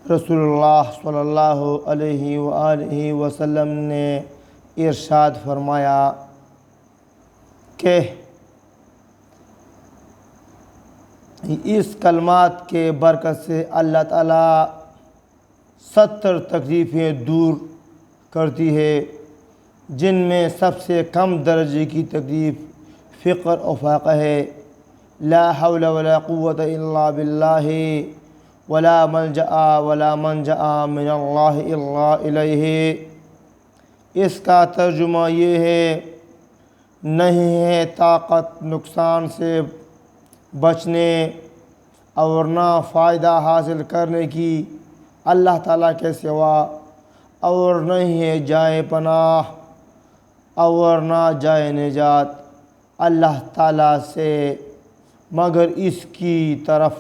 رسول اللہ صلی اللہ علیہ وآلہ وسلم نے ارشاد فرمایا کہ اس کلمات کے برکت سے اللہ تعالیٰ 70 تکلیفیں دور کرتی ہے، جن میں سب سے کم درجے کی تکلیف فقر و فاقہ ہے۔ لا حول ولا قوة الا باللہ ولا منجأ من اللہ الا الیہ۔ اس کا ترجمہ یہ ہے، نہیں ہے طاقت نقصان سے بچنے اور نہ فائدہ حاصل کرنے کی اللہ تعالیٰ کے سوا، اور نہیں ہے جائے پناہ اور نہ جائے نجات اللہ تعالیٰ سے مگر اس کی طرف۔